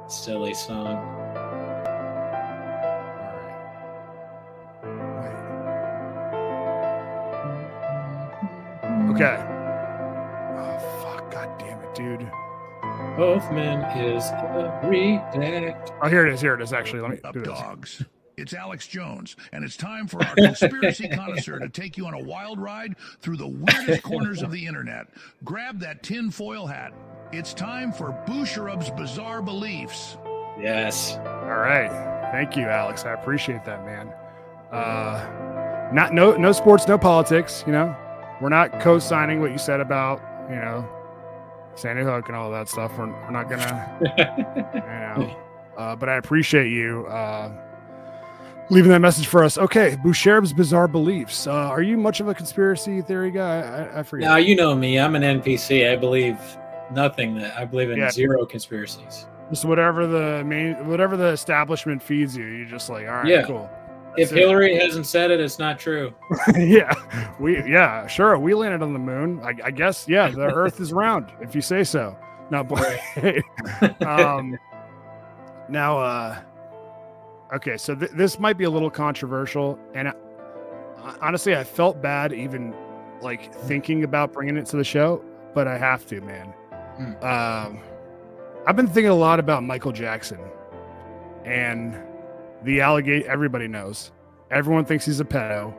Silly song. Okay. Oh fuck! God damn it, dude. Hoffman is a redact. Oh, here it is. Here it is. Actually, let me do this. Dogs. It's Alex Jones, and it's time for our conspiracy connoisseur to take you on a wild ride through the weirdest corners of the internet. Grab that tinfoil hat. It's time for Boucherub's Bizarre Beliefs. Yes. All right. Thank you, Alex. I appreciate that, man. No sports, no politics. You know, we're not co-signing what you said about Sandy Hook and all that stuff. We're not gonna, but I appreciate you leaving that message for us. Okay, Boucher's bizarre beliefs. Are you much of a conspiracy theory guy? I forget. No, you know me. I'm an NPC. I believe nothing. I believe in zero conspiracies. Just whatever the establishment feeds you. You're just like, all right, cool. If Hillary hasn't said it, it's not true. Sure. We landed on the moon. I guess, the Earth is round, if you say so. No, boy. Now, okay, so this might be a little controversial, and honestly, I felt bad even like thinking about bringing it to the show, but I have to, man. I've been thinking a lot about Michael Jackson, and the allegation. Everybody knows. Everyone thinks he's a pedo.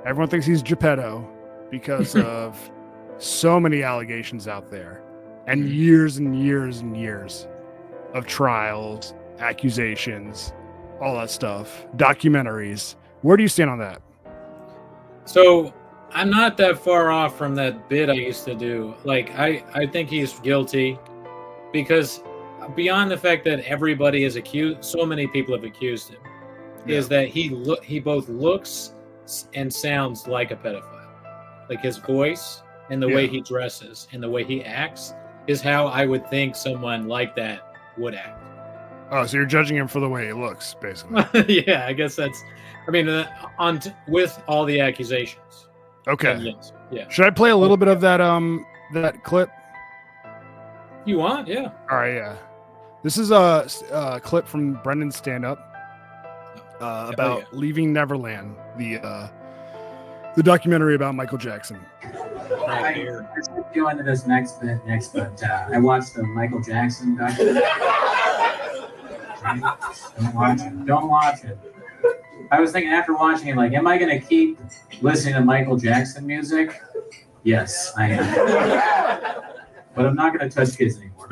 Everyone thinks he's Geppetto because of so many allegations out there, and years and years and years of trials, accusations, all that stuff, documentaries. Where do you stand on that? So I'm not that far off from that bit I used to do. Like, I think he's guilty because beyond the fact that everybody is accused, so many people have accused him, is that he both looks and sounds like a pedophile. Like his voice and the way he dresses and the way he acts is how I would think someone like that would act. Oh, so you're judging him for the way he looks, basically. Yeah, I guess that's. I mean, with all the accusations. Okay. Yes. Yeah. Should I play a little bit of that clip? You want? Yeah. All right. Yeah. This is a clip from Brendan's stand-up about Leaving Neverland, the documentary about Michael Jackson. I should go into this next, but I watched the Michael Jackson documentary. Don't watch it. I was thinking after watching it, like, am I going to keep listening to Michael Jackson music? Yes, I am. But I'm not going to touch kids anymore.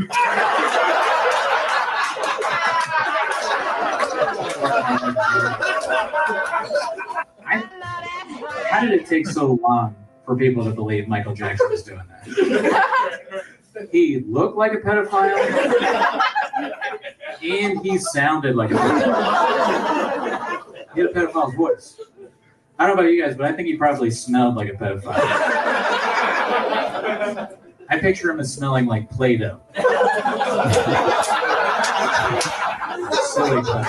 How did it take so long for people to believe Michael Jackson was doing that? He looked like a pedophile, and he sounded like a pedophile. He had a pedophile's voice. I don't know about you guys, but I think he probably smelled like a pedophile. I picture him as smelling like Play-Doh. Silly stuff.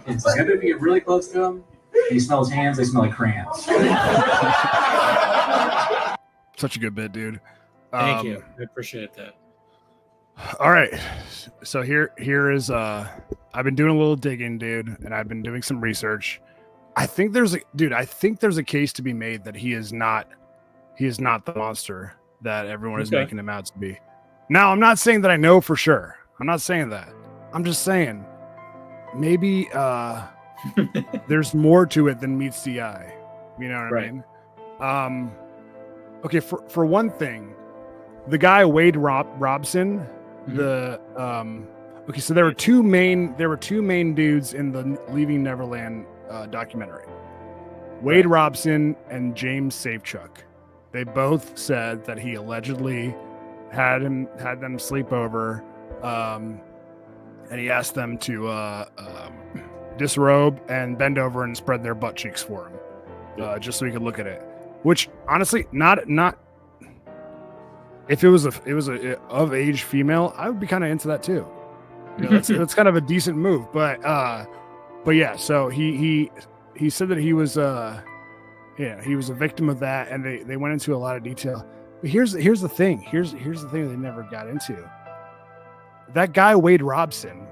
It's like, if you get really close to him, and you smell his hands, they smell like crayons. Such a good bit, dude. Thank you. I appreciate that. All right. So here is I've been doing a little digging, dude, and I've been doing some research. I think there's a case to be made that he is not the monster that everyone is making him out to be. Now, I'm not saying that I know for sure. I'm not saying that. I'm just saying maybe there's more to it than meets the eye. You know what I mean? Okay, for one thing, the guy Wade Robson, okay, so there were two main dudes in the Leaving Neverland documentary. Wade Robson and James Safechuck. They both said that he allegedly had them sleep over, and he asked them to disrobe and bend over and spread their butt cheeks for him, just so he could look at it. Which honestly, not if it was a of age female, I would be kind of into that too. You know, that's kind of a decent move, but yeah. So he said that he was he was a victim of that, and they went into a lot of detail. But here's the thing. Here's the thing they never got into. That guy Wade Robson,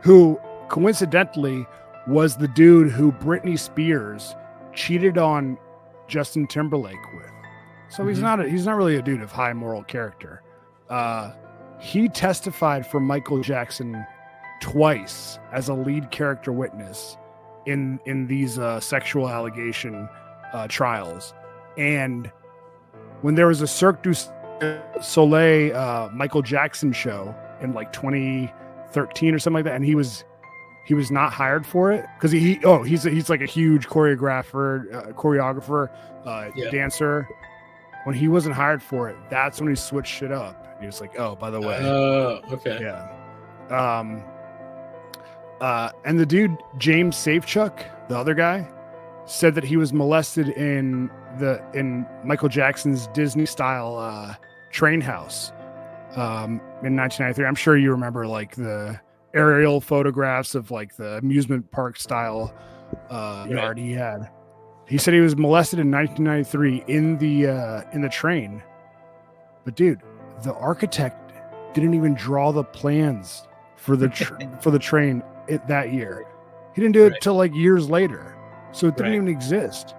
who coincidentally was the dude who Britney Spears cheated on Justin Timberlake with. So he's not really a dude of high moral character. He testified for Michael Jackson twice as a lead character witness in these sexual allegation trials. And when there was a Cirque du Soleil Michael Jackson show in like 2013 or something like that, and he was not hired for it because he's like a huge choreographer, dancer. When he wasn't hired for it, that's when he switched shit up. He was like, "Oh, by the way." Oh, okay. Yeah. And the dude James Safechuck, the other guy, said that he was molested in Michael Jackson's Disney style train house in 1993. I'm sure you remember like the aerial photographs of like the amusement park style yard he had. He said he was molested in 1993 in the train. But dude, the architect didn't even draw the plans for the for the train that year. He didn't do it till like years later, so it didn't even exist.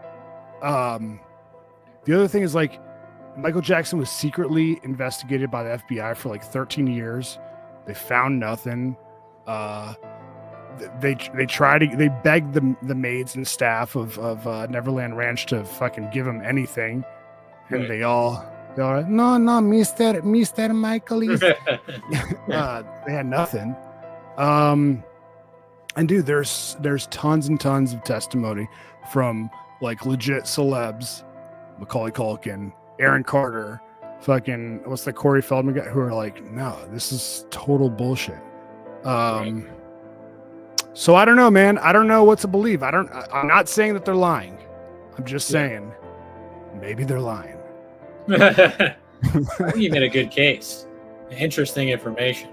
The other thing is like Michael Jackson was secretly investigated by the FBI for like 13 years. They found nothing. They begged the maids and staff of Neverland Ranch to fucking give him anything, and they're like, no, Mr. Michael. They had nothing. And dude, there's tons and tons of testimony from like legit celebs, Macaulay Culkin, Aaron Carter, fucking what's the Corey Feldman guy, who are like, no, this is total bullshit. So I don't know, man. I don't know what to believe. I'm not saying that they're lying. I'm just saying maybe they're lying. I think you made a good case. Interesting information.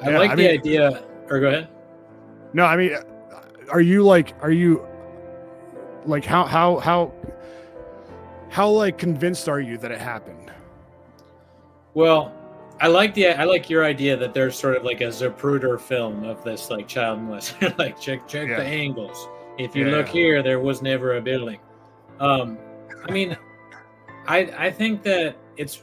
I like the idea. Or go ahead. No, I mean, are you like how like convinced are you that it happened? Well, I like your idea that there's sort of like a Zapruder film of this like child molester. Like check the angles. If you look here, there was never a building. I mean, I think that it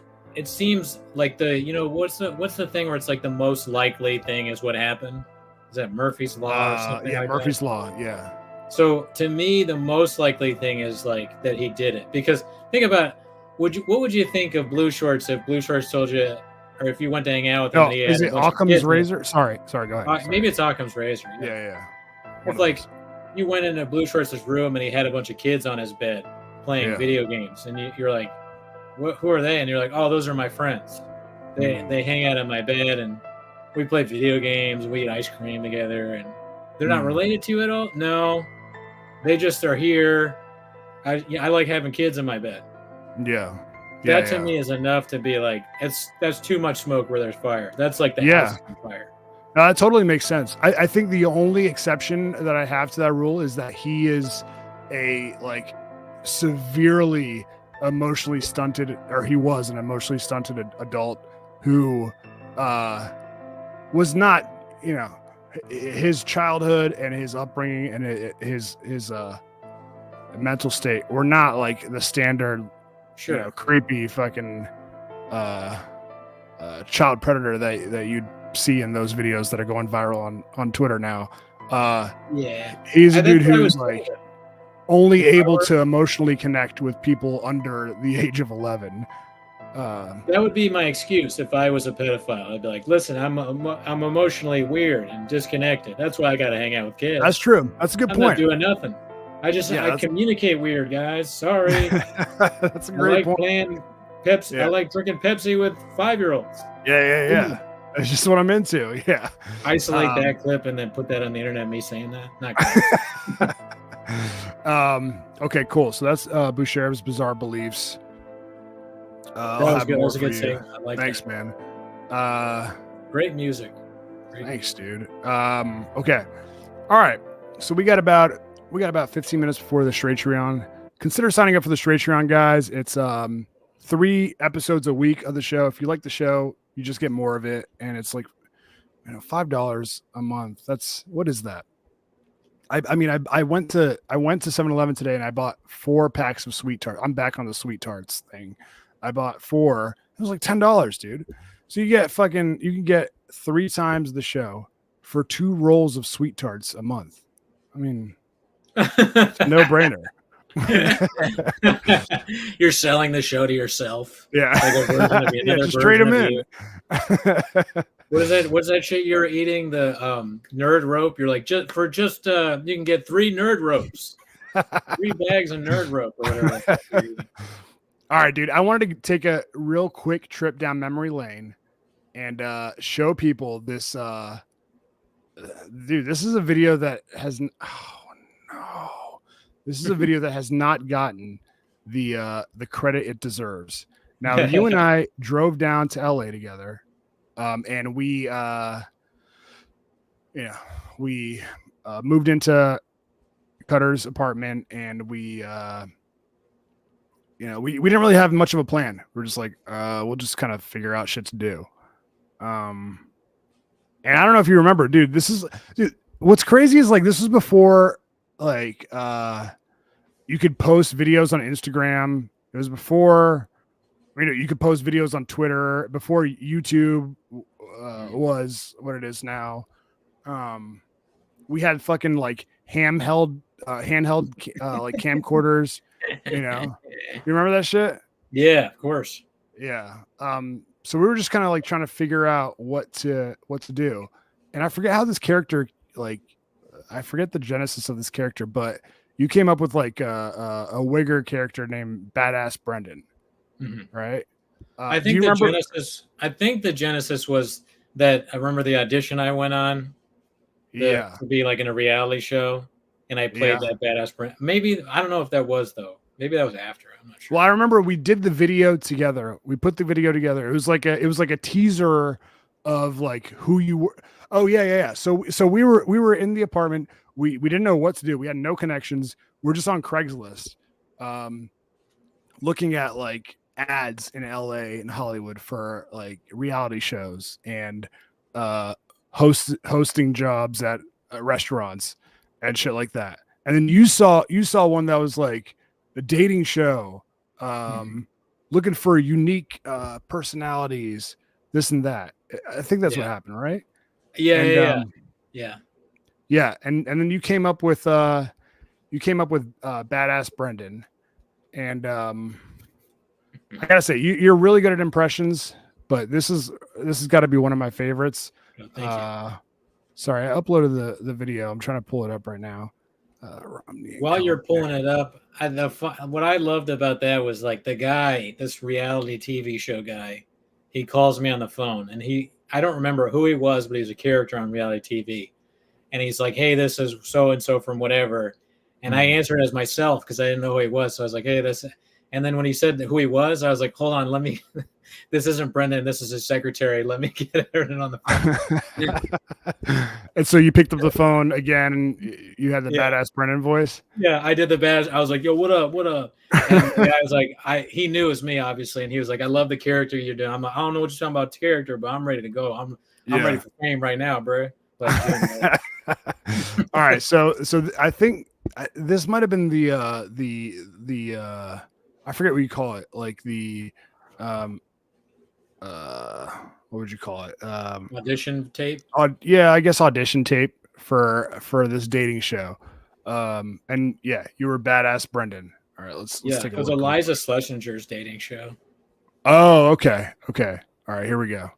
seems like what's the thing where it's like the most likely thing is what happened. Is that Murphy's Law or something? Yeah, like Murphy's that? Law. Yeah. So to me, the most likely thing is like that he did it. Because think about what would you think of Blue Shorts if Blue Shorts told you, or if you went to hang out with him? Is it Occam's Razor? Sorry, go ahead. Maybe it's Occam's Razor. Yeah. If like you went into Blue Shorts' room and he had a bunch of kids on his bed playing video games, and you're like, who are they? And you're like, oh, those are my friends. They hang out in my bed and we play video games, we eat ice cream together, and they're not related to you at all? No. They just are here. I like having kids in my bed. Yeah. That to me is enough to be like, that's too much smoke where there's fire. That's like the house on fire. No, that totally makes sense. I think the only exception that I have to that rule is that he is a like severely emotionally stunted, or he was an emotionally stunted adult who was not, his childhood and his upbringing and his mental state were not like the standard, creepy fucking child predator that you'd see in those videos that are going viral on Twitter now. He's a dude who's like only able to emotionally connect with people under the age of 11. That would be my excuse if I was a pedophile. I'd be like, listen, I'm emotionally weird and disconnected. That's why I got to hang out with kids. That's true. That's a good point. I'm not doing nothing. I communicate weird, guys. Sorry. That's a great point. Playing Pepsi. Yeah. I like drinking Pepsi with 5-year-olds. Yeah. That's just what I'm into. Yeah. Isolate that clip and then put that on the internet. Me saying that. Not good. Okay, cool. So that's Boucher's Bizarre Beliefs. That was good. That was a good thing. I like Thanks, that. Man. Great music. Thanks, dude. Okay. All right. So we got about 15 minutes before the Shratreon. Consider signing up for the Shratreon, guys. It's 3 episodes a week of the show. If you like the show, you just get more of it, and it's like $5 a month. What is that? I went to 7-Eleven today and I bought 4 packs of sweet tarts. I'm back on the sweet tarts thing. I bought 4. It was like $10, dude. So you can get 3 times the show for 2 rolls of sweet tarts a month. I mean, it's a no-brainer. You're selling the show to yourself. Yeah. Like a version of you, just trade them in. What's that shit you're eating? The nerd rope. You're like, you can get 3 nerd ropes. 3 bags of nerd rope or whatever. All right, dude. I wanted to take a real quick trip down memory lane and show people this. Dude, this is a video that has. Oh no. This is a video that has not gotten the credit it deserves. Now, you and I drove down to LA together, and we moved into Cutter's apartment, and we didn't really have much of a plan. We're just like, we'll just kind of figure out shit to do. And I don't know if you remember, dude. What's crazy is like this was before. Like you could post videos on Instagram. It was before you could post videos on Twitter, before YouTube was what it is now. We had fucking like handheld like camcorders, you remember that shit? Yeah, of course. Yeah. So we were just kind of like trying to figure out what to do. And I forget how this character, like, I forget the genesis of this character, but you came up with like a Wigger character named Badass Brendan, right? I think the genesis was that I remember the audition I went on. To be like in a reality show, and I played that Badass Brendan. Maybe I don't know if that was though. Maybe that was after. I'm not sure. Well, I remember we did the video together. We put the video together. It was like a teaser of like who you were. Oh yeah. So we were in the apartment. We didn't know what to do. We had no connections. We're just on Craigslist, looking at like ads in LA and Hollywood for like reality shows and hosting jobs at restaurants and shit like that. And then you saw one that was like a dating show, looking for unique personalities, this and that. I think that's what happened, right? Yeah. And then you came up with Badass Brendan, and I gotta say you're really good at impressions, but this has got to be one of my favorites. Oh, thank you. Sorry, I uploaded the video. I'm trying to pull it up right now. While you're pulling it up, what I loved about that was like the guy, this reality TV show guy, he calls me on the phone, and I don't remember who he was, but he was a character on reality TV. And he's like, hey, this is so-and-so from whatever. And I answered as myself because I didn't know who he was. So I was like, hey, this. And then when he said who he was, I was like, hold on, this isn't Brendan. This is his secretary. Let me get it on the phone. And so you picked up the phone again, and you had the Badass Brendan voice? Yeah, I did the badass. I was like, yo, what up? And the guy was like, he knew it was me, obviously. And he was like, I love the character you're doing. I'm like, I don't know what you're talking about character, but I'm ready to go. I'm ready for fame right now, bro. But, all right. So I think this might've been the I forget what you call it. Like the, what would you call it? Audition tape. Yeah, I guess audition tape for this dating show. And yeah, you were Badass Brendan. All right, let's take a look. It was Eliza Schlesinger's dating show. Oh, okay. All right, here we go.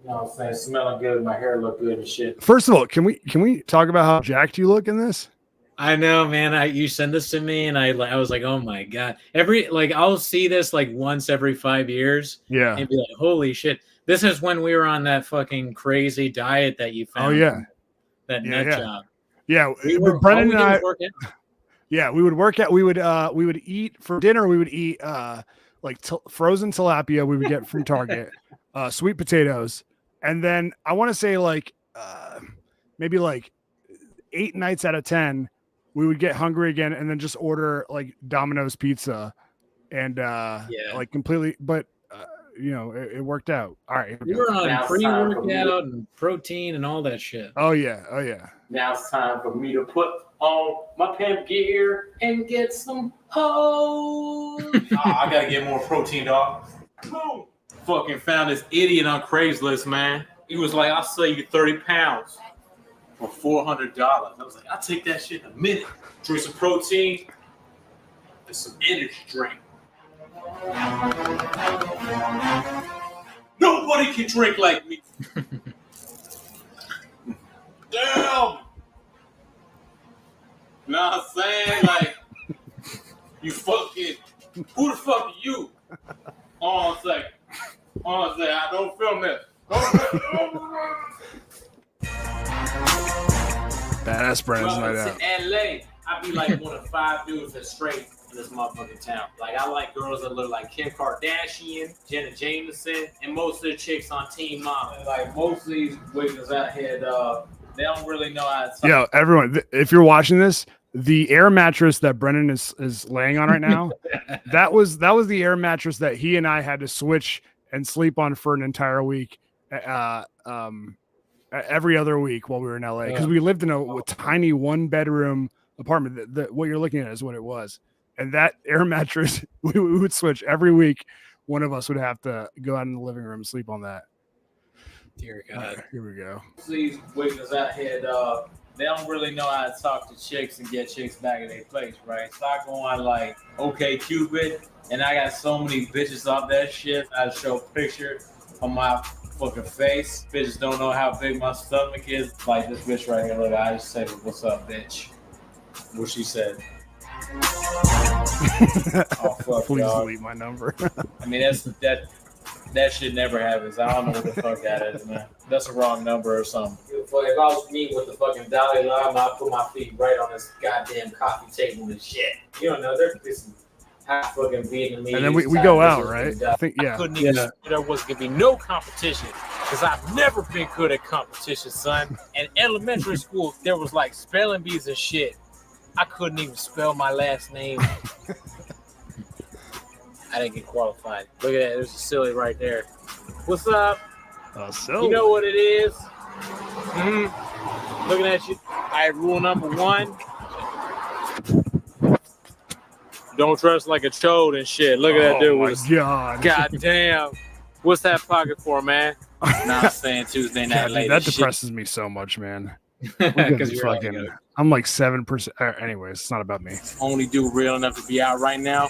You know what I'm saying? Smelling good, my hair look good and shit. First of all, can we talk about how jacked you look in this? I know, man. You send this to me, and I was like, oh my god. I'll see this like once every 5 years. Yeah. And be like, holy shit. This is when we were on that fucking crazy diet that you found. Oh yeah. That nut job. Yeah. Brennan and I. Yeah, we would work out. We would eat for dinner. We would eat frozen tilapia. We would get from Target, sweet potatoes, and then I want to say maybe 8 nights out of 10, we would get hungry again, and then just order like Domino's pizza, and completely. But it worked out. All right, we were on pre-workout and protein and all that shit. Oh yeah. Now it's time for me to put on my pimp gear and get some hoes. I gotta get more protein, dog. Boom. Fucking found this idiot on Craigslist, man. He was like, I'll sell you 30 pounds for $400. I was like, I'll take that shit in a minute. Drink some protein and some energy drink. Nobody can drink like me. Damn. Know what I'm saying? Like, you fucking, who the fuck are you? On a second. I don't film this. Badass Brandon's night out. In LA, I be like one of 5 dudes that's straight in this motherfucking town. Like, I like girls that look like Kim Kardashian, Jenna Jameson, and most of the chicks on Teen Mom. Like, most of these wiggers out here, they don't really know how to talk. Yo, everyone, if you're watching this, the air mattress that Brennan is laying on right now, that was the air mattress that he and I had to switch and sleep on for an entire week, every other week while we were in LA, because we lived in a tiny 1-bedroom apartment. What you're looking at is what it was, and that air mattress we would switch every week. One of us would have to go out in the living room and sleep on that. Dear God. Here we go. These wiggers out here, they don't really know how to talk to chicks and get chicks back in their place, right? So I go on like OkCupid, and I got so many bitches off that shit. I show pictures of my fucking face. Bitches don't know how big my stomach is. Like this bitch right here, look, I just say, what's up, bitch? What she said. Oh, fuck, please dog. delete my number. I mean, that shit never happens. I don't know what the fuck that is, man. That's a wrong number or something. If I was me with the fucking Dalai Lama, I'd put my feet right on this goddamn coffee table and shit. You don't know, there's this half fucking Vietnamese. And then we go out, right? I think, I couldn't even, there was going to be no competition because I've never been good at competition, son. In elementary school, there was like spelling bees and shit. I couldn't even spell my last name. I didn't get qualified. Look at that. There's a silly right there. What's up? You know what it is? Looking at you. All right, rule number 1. Don't dress like a chode and shit. Look at that dude. Oh, my God. God damn. What's that pocket for, man? Not saying Tuesday night lady. That depresses me so much, man. Because you're fucking. I'm like 7%. Anyways, it's not about me. Only dude real enough to be out right now.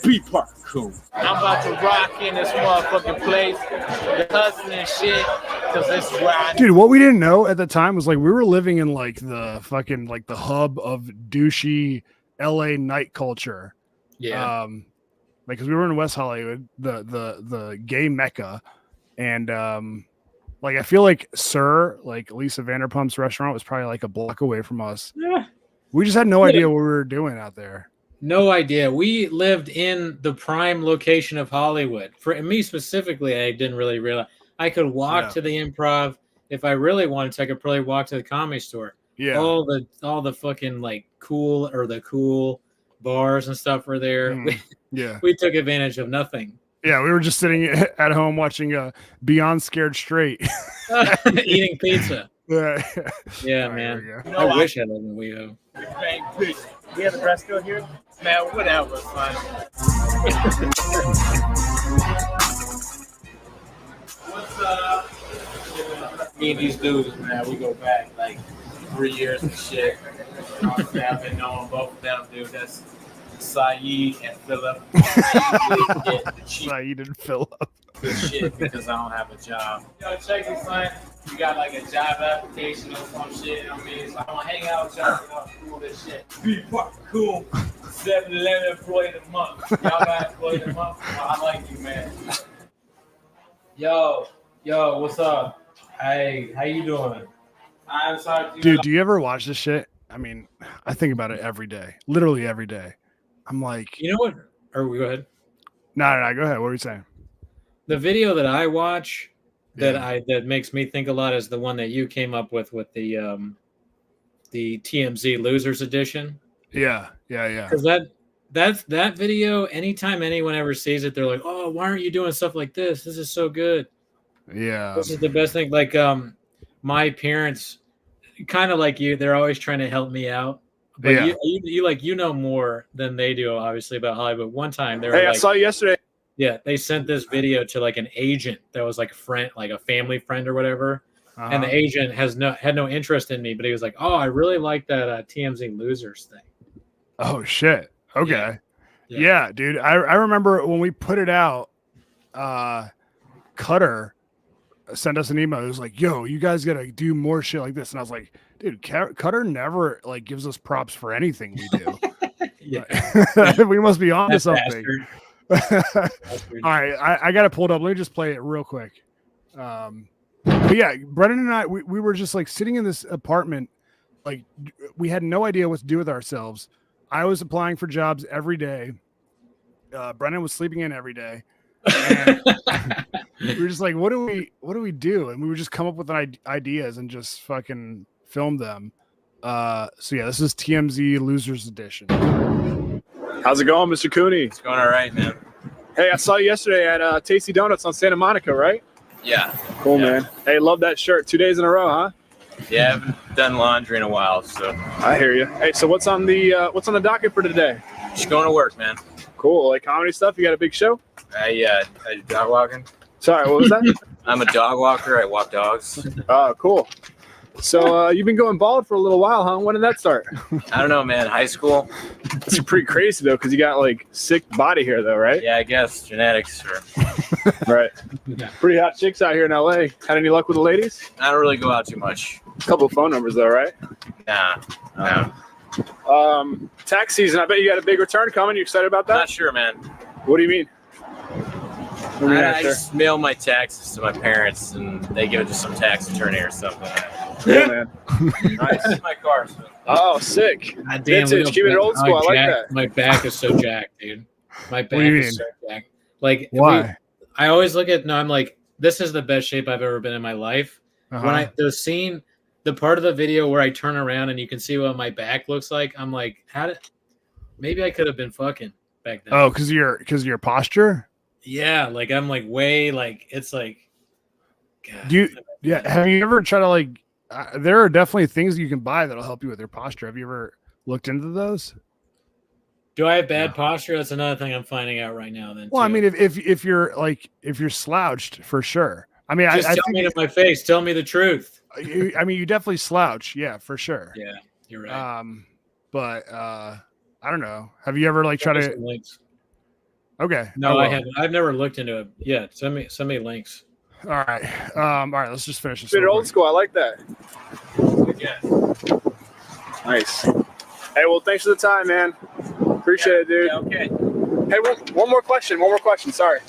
Be part cool. I'm about to rock in this motherfucking place, the hustling and shit, because this is where I. Dude, what we didn't know at the time was like we were living in like the fucking like the hub of douchey LA night culture. Yeah. Because we were in West Hollywood, the gay mecca, and like I feel like like Lisa Vanderpump's restaurant was probably like a block away from us. Yeah. We just had no idea what we were doing out there. No idea. We lived in the prime location of Hollywood. For me specifically, I didn't really realize I could walk to the Improv if I really wanted to. I could probably walk to the Comedy Store. Yeah, all the fucking like cool bars and stuff were there. We took advantage of nothing. Yeah, we were just sitting at home watching Beyond Scared Straight, eating pizza. Yeah, man. I wish I lived in WeHo. We have a dress code here? Man, whatever, fun. What's up? Me and these dudes, man, we go back like 3 years and shit. I've been knowing both of them, dude. That's Saeed and Philip. Saeed and Philip. this shit because I don't have a job. Yo, check this, son. You got like a job application or some shit. I mean, so I'm gonna hang out with y'all. Y'all cool this shit. Be fucking cool. 7-11 employee of the month. Y'all got employee of the month. Oh, I like you, man. Yo, what's up? Hey, how you doing? I'm sorry, dude. Do you ever watch this shit? I mean, I think about it every day, literally every day. I'm like, you know what? Or go ahead. No, go ahead. What are you saying? The video that I watch that makes me think a lot is the one that you came up with the TMZ Losers Edition. Yeah. Because that video, anytime anyone ever sees it, they're like, "Oh, why aren't you doing stuff like this? This is so good." Yeah, this is the best thing. Like, my parents, kind of like you, they're always trying to help me out. But you know more than they do, obviously, about Hollywood. One time they were I saw you yesterday. Yeah, they sent this video to like an agent that was like a friend, like a family friend or whatever. And the agent had no interest in me, but he was like, "Oh, I really like that TMZ Losers thing." Oh shit. Okay. Yeah, dude. I remember when we put it out, Cutter sent us an email. It was like, "Yo, you guys gotta do more shit like this." And I was like, "Dude, Cutter never like gives us props for anything we do." We must be on to something. All right, I got it pulled up. Let me just play it real quick. But yeah, Brennan and I, we were just like sitting in this apartment, like we had no idea what to do with ourselves. I was applying for jobs every day. Brennan was sleeping in every day. And we were just like, what do we do? And we would just come up with ideas and just fucking film them. So yeah, this is TMZ Losers Edition. How's it going, Mr. Cooney? It's going all right, man. Hey, I saw you yesterday at Tasty Donuts on Santa Monica, right? Yeah. Cool, man. Hey, love that shirt. 2 days in a row, huh? Yeah, I haven't done laundry in a while, so. I hear you. Hey, so what's on the docket for today? Just going to work, man. Cool. Like comedy stuff? You got a big show? I do dog walking. Sorry, what was that? I'm a dog walker. I walk dogs. Oh, cool. So you've been going bald for a little while, huh? When did that start? I don't know, man. High school. That's pretty crazy though, because you got like sick body hair though, right? Yeah, I guess genetics. Right. Pretty hot chicks out here in LA. Had any luck with the ladies? I don't really go out too much. A couple of phone numbers though, right? Nah. Tax season. I bet you got a big return coming. You excited about that? Not sure, man. What do you mean? I just mail my taxes to my parents, and they give it to some tax attorney or something. Yeah, man. Nice. My car. So. Oh, sick. Damn, Vintage. Keep it old school. I like that. My back is so jacked, dude. My back is so jacked. Like, why? I always look at. No, I'm like, this is the best shape I've ever been in my life. When the part of the video where I turn around and you can see what my back looks like, I'm like, maybe I could have been fucking back then. Oh, because your posture. Yeah, like I'm like way like it's like. God, have you ever tried to like? There are definitely things you can buy that'll help you with your posture. Have you ever looked into those? Do I have bad posture? That's another thing I'm finding out right now. Then, well, I mean, if you're slouched, for sure. I mean, just tell me to my face. Tell me the truth. I mean, you definitely slouch. Yeah, for sure. Yeah, you're right. But I don't know. Have you ever like tried to? Links. Okay. No, I haven't. I've never looked into it. Yeah, send me links. All right. All right. Let's just finish this. Bit old school. I like that. Yeah. Nice. Hey, well, thanks for the time, man. Appreciate it, dude. Yeah, okay. Hey, one more question. Sorry.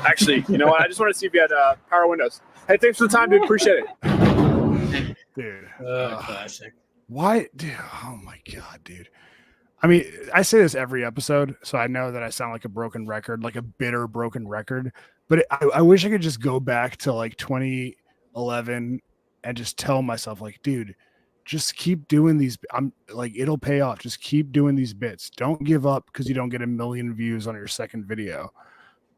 Actually, you know what? I just want to see if you had power windows. Hey, thanks for the time, dude. Appreciate it. Dude. Classic. Why? Dude. Oh my God, dude. I mean, I say this every episode, so I know that I sound like a broken record, like a bitter broken record. But I wish I could just go back to like 2011 and just tell myself, like, dude, just keep doing these. I'm like, it'll pay off. Just keep doing these bits. Don't give up because you don't get 1 million views on your second video.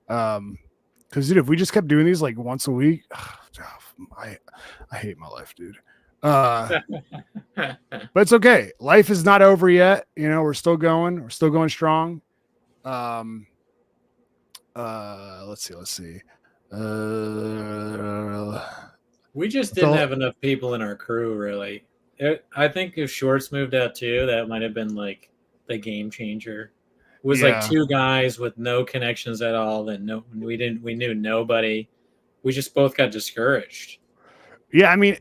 Because dude, if we just kept doing these like once a week, I hate my life, dude. But it's okay. Life is not over yet. You know, we're still going. We're still going strong. Let's see. We just didn't have enough people in our crew, really. I think if Shorts moved out too, that might have been like the game changer. was like two guys with no connections at all, and we knew nobody. We just both got discouraged. Yeah, I mean,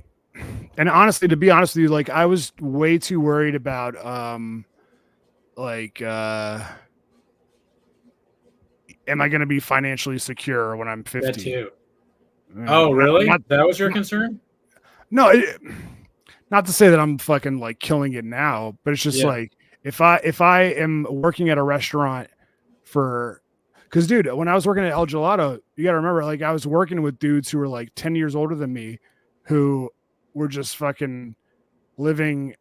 and honestly, to be honest with you, like I was way too worried about am I going to be financially secure when I'm 50? That too. Oh, really? That was your concern? No, not to say that I'm fucking like killing it now, but it's just like if I am working at a restaurant because dude, when I was working at El Gelato, you got to remember, like I was working with dudes who were like 10 years older than me, who were just fucking living,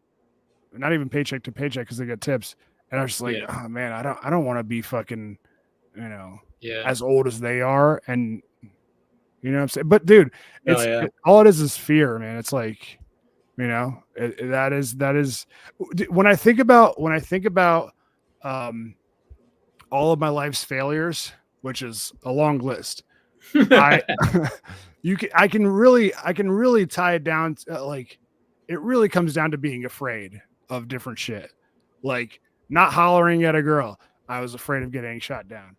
not even paycheck to paycheck because they get tips, and I was just like, oh man, I don't want to be fucking, as old as they are, and you know what I'm saying. But dude, all it is fear, man. It's like, that is when I think about all of my life's failures, which is a long list. I can really tie it down to, like, it really comes down to being afraid of different shit, like not hollering at a girl. I was afraid of getting shot down.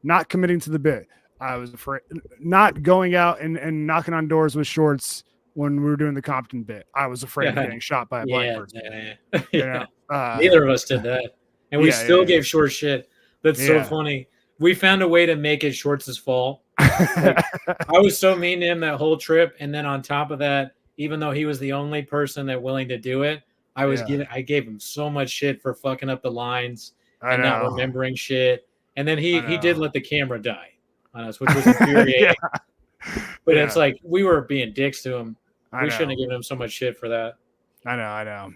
Not committing to the bit. I was afraid. Not going out and knocking on doors with shorts when we were doing the Compton bit. I was afraid of getting shot by a black person. Neither of us did that, and we still gave Short shit. That's so funny. We found a way to make it Shorts' fault. Like, I was so mean to him that whole trip, and then on top of that, even though he was the only person that willing to do it, I gave him so much shit for fucking up the lines and not remembering shit. And then he did let the camera die on us, which was infuriating. But it's like we were being dicks to him. We shouldn't have given him so much shit for that. I know.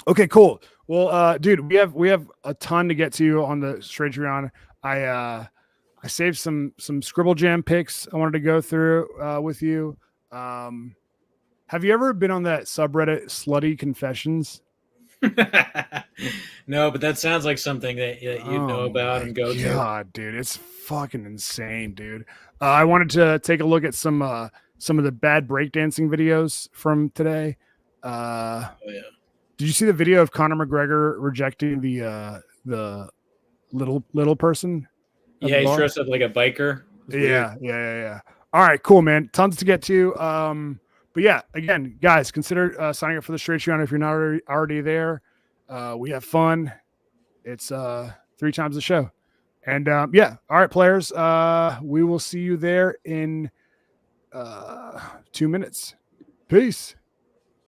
Okay, cool. Well, dude, we have a ton to get to on the Straight Trion. I saved some Scribble Jam picks I wanted to go through with you. Have you ever been on that subreddit Slutty Confessions? No, but that sounds like something that you know about and go to. God, dude, it's fucking insane, dude. I wanted to take a look at some of the bad breakdancing videos from today. Did you see the video of Conor McGregor rejecting the little person? Yeah, he's dressed up like a biker. Yeah. All right, cool, man. Tons to get to. But yeah, again, guys, consider signing up for the Straight Trion if you're not already there. We have fun. It's 3 times the show. And all right, players. We will see you there in 2 minutes. Peace.